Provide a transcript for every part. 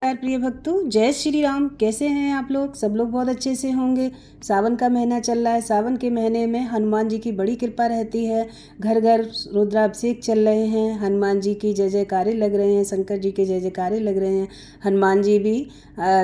नमस्कार प्रिय भक्तों, जय श्री राम। कैसे हैं आप लोग? सब लोग बहुत अच्छे से होंगे। सावन का महीना चल रहा है। सावन के महीने में हनुमान जी की बड़ी कृपा रहती है। घर घर रुद्राभिषेक चल रहे हैं। हनुमान जी की जय जयकारे लग रहे हैं। शंकर जी के जय जयकारे लग रहे हैं। हनुमान जी भी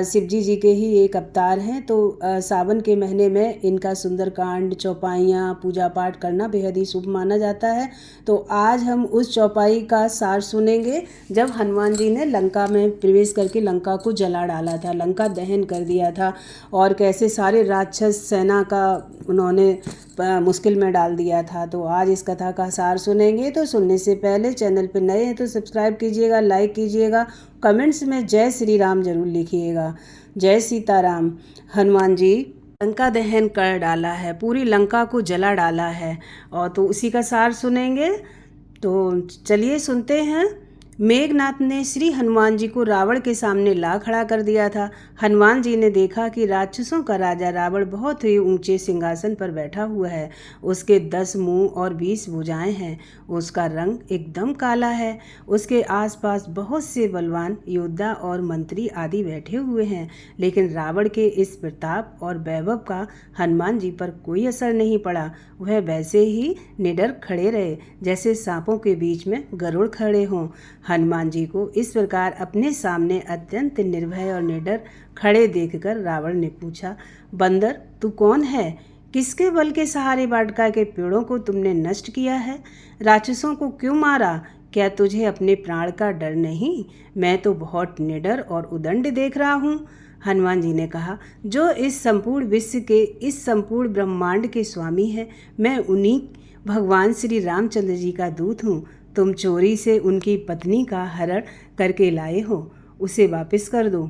शिव जी के ही एक अवतार हैं। तो सावन के महीने में इनका सुंदरकांड, चौपाइयाँ, पूजा पाठ करना बेहद ही शुभ माना जाता है। तो आज हम उस चौपाई का सार सुनेंगे जब हनुमान जी ने लंका में प्रवेश करके लंका को जला डाला था, लंका दहन कर दिया था और कैसे सारे राक्षस सेना का उन्होंने मुश्किल में डाल दिया था। तो आज इस कथा का सार सुनेंगे। तो सुनने से पहले चैनल पर नए हैं तो सब्सक्राइब कीजिएगा, लाइक कीजिएगा, कमेंट्स में जय श्री राम जरूर लिखिएगा। जय सीताराम। हनुमान जी लंका दहन कर डाला है, पूरी लंका को जला डाला है और तो उसी का सार सुनेंगे। तो चलिए सुनते हैं। मेघनाथ ने श्री हनुमान जी को रावण के सामने ला खड़ा कर दिया था। हनुमान जी ने देखा कि राक्षसों का राजा रावण बहुत ही ऊंचे सिंहासन पर बैठा हुआ है। उसके 10 मुंह और 20 भुजाएं हैं। उसका रंग एकदम काला है। उसके आसपास बहुत से बलवान योद्धा और मंत्री आदि बैठे हुए हैं, लेकिन रावण के इस प्रताप और वैभव का हनुमान जी पर कोई असर नहीं पड़ा। वह वैसे ही निडर खड़े रहे जैसे सांपों के बीच में गरुड़ खड़े हों। हनुमान जी को इस प्रकार अपने सामने अत्यंत निर्भय और निडर खड़े देखकर रावण ने पूछा, बंदर तू कौन है? किसके बल के सहारे वाटिका के पेड़ों को तुमने नष्ट किया है? राक्षसों को क्यों मारा? क्या तुझे अपने प्राण का डर नहीं? मैं तो बहुत निडर और उदंड देख रहा हूँ। हनुमान जी ने कहा, जो इस संपूर्ण विश्व के, इस संपूर्ण ब्रह्मांड के स्वामी है, मैं उन्हीं भगवान श्री रामचंद्र जी का दूत हूँ। तुम चोरी से उनकी पत्नी का हरण करके लाए हो, उसे वापस कर दो,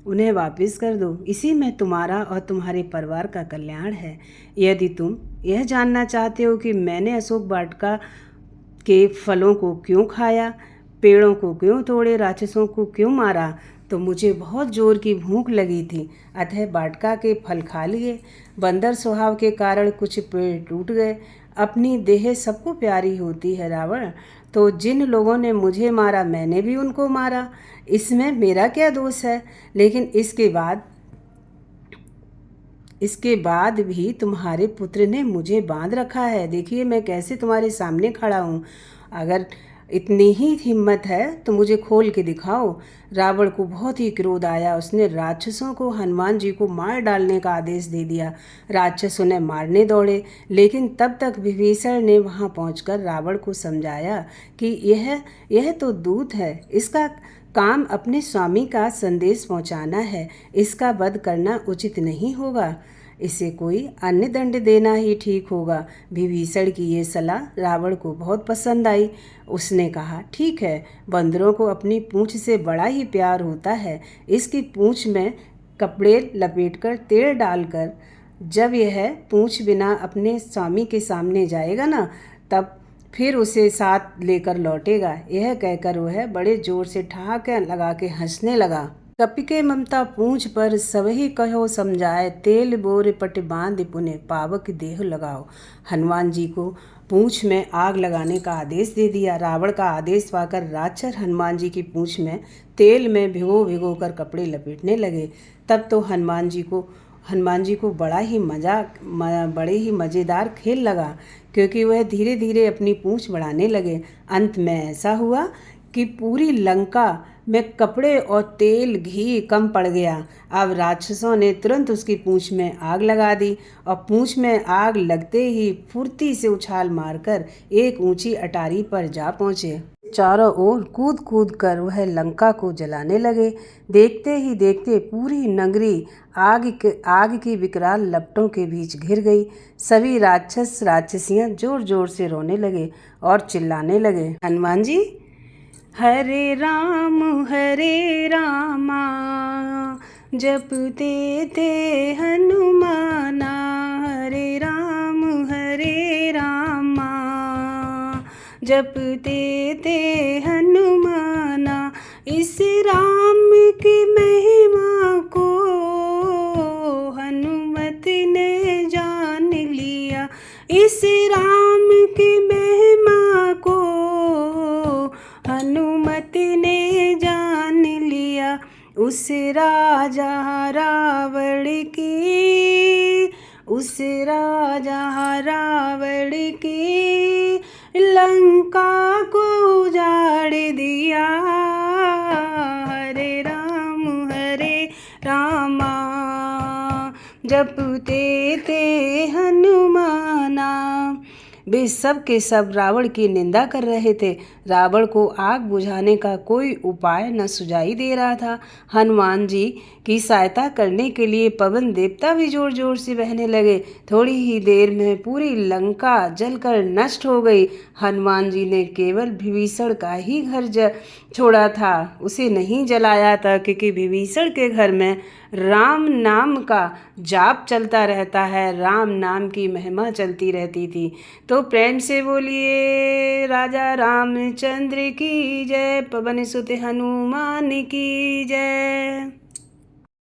उन्हें वापस कर दो। इसी में तुम्हारा और तुम्हारे परिवार का कल्याण है। यदि तुम यह जानना चाहते हो कि मैंने अशोक वाटिका के फलों को क्यों खाया, पेड़ों को क्यों तोड़े, राक्षसों को क्यों मारा, तो मुझे बहुत जोर की भूख लगी थी, अतः वाटिका के फल खा लिए। बंदर स्वभाव के कारण कुछ पेड़ टूट गए। अपनी देह सबको प्यारी होती है रावण, तो जिन लोगों ने मुझे मारा मैंने भी उनको मारा। इसमें मेरा क्या दोष है? लेकिन इसके बाद भी तुम्हारे पुत्र ने मुझे बांध रखा है। देखिए मैं कैसे तुम्हारे सामने खड़ा हूँ। अगर इतनी ही हिम्मत है तो मुझे खोल के दिखाओ। रावण को बहुत ही क्रोध आया। उसने राक्षसों को हनुमान जी को मार डालने का आदेश दे दिया। राक्षस उन्हें मारने दौड़े, लेकिन तब तक विभीषण ने वहां पहुंचकर रावण को समझाया कि यह तो दूत है, इसका काम अपने स्वामी का संदेश पहुंचाना है, इसका वध करना उचित नहीं होगा, इसे कोई अन्य दंड देना ही ठीक होगा। विभीषण की ये सलाह रावण को बहुत पसंद आई। उसने कहा, ठीक है, बंदरों को अपनी पूंछ से बड़ा ही प्यार होता है। इसकी पूंछ में कपड़े लपेटकर तेल डालकर जब यह पूंछ बिना अपने स्वामी के सामने जाएगा ना, तब फिर उसे साथ लेकर लौटेगा। यह कहकर वह बड़े जोर से ठहाके लगा के हंसने लगा। कपिके ममता पूंछ पर सबही कहो समझाए, तेल बोर पट बांध पुने पावक देह लगाओ। हनुमान जी को पूंछ में आग लगाने का आदेश दे दिया। रावण का आदेश पाकर राक्षस हनुमान जी की पूंछ में तेल में भिगो भिगो कर कपड़े लपेटने लगे। तब तो हनुमान जी को बड़े ही मज़ेदार खेल लगा, क्योंकि वह धीरे धीरे अपनी पूंछ बढ़ाने लगे। अंत में ऐसा हुआ कि पूरी लंका में कपड़े और तेल घी कम पड़ गया। अब राक्षसों ने तुरंत उसकी पूंछ में आग लगा दी और पूंछ में आग लगते ही फुर्ती से उछाल मारकर एक ऊंची अटारी पर जा पहुंचे। चारों ओर कूद कूद कर वह लंका को जलाने लगे। देखते ही देखते पूरी नगरी आग की विकराल लपटों के बीच घिर गई। सभी राक्षसियां जोर जोर से रोने लगे और चिल्लाने लगे, हनुमान जी, हरे रामा जपते थे हनुमाना, हरे रामा जपते थे हनुमाना। इस राम की महिमा को हनुमत ने जान लिया, इस राम की महिमा को हनुमत ने जान लिया। उस राजा रावण की, उस राजा रावण की लंका को उजाड़ दिया। हरे रामा जपते थे हनुमाना। वे सब के सब रावण की निंदा कर रहे थे। रावण को आग बुझाने का कोई उपाय न सुझाई दे रहा था। हनुमान जी की सहायता करने के लिए पवन देवता भी जोर जोर से बहने लगे। थोड़ी ही देर में पूरी लंका जलकर नष्ट हो गई। हनुमान जी ने केवल विभीषण का ही घर छोड़ा था, उसे नहीं जलाया था, क्योंकि विभीषण के घर में राम नाम का जाप चलता रहता है, राम नाम की महिमा चलती रहती थी। तो प्रेम से बोलिए राजा रामचंद्र की जय, पवन सुत हनुमान की जय।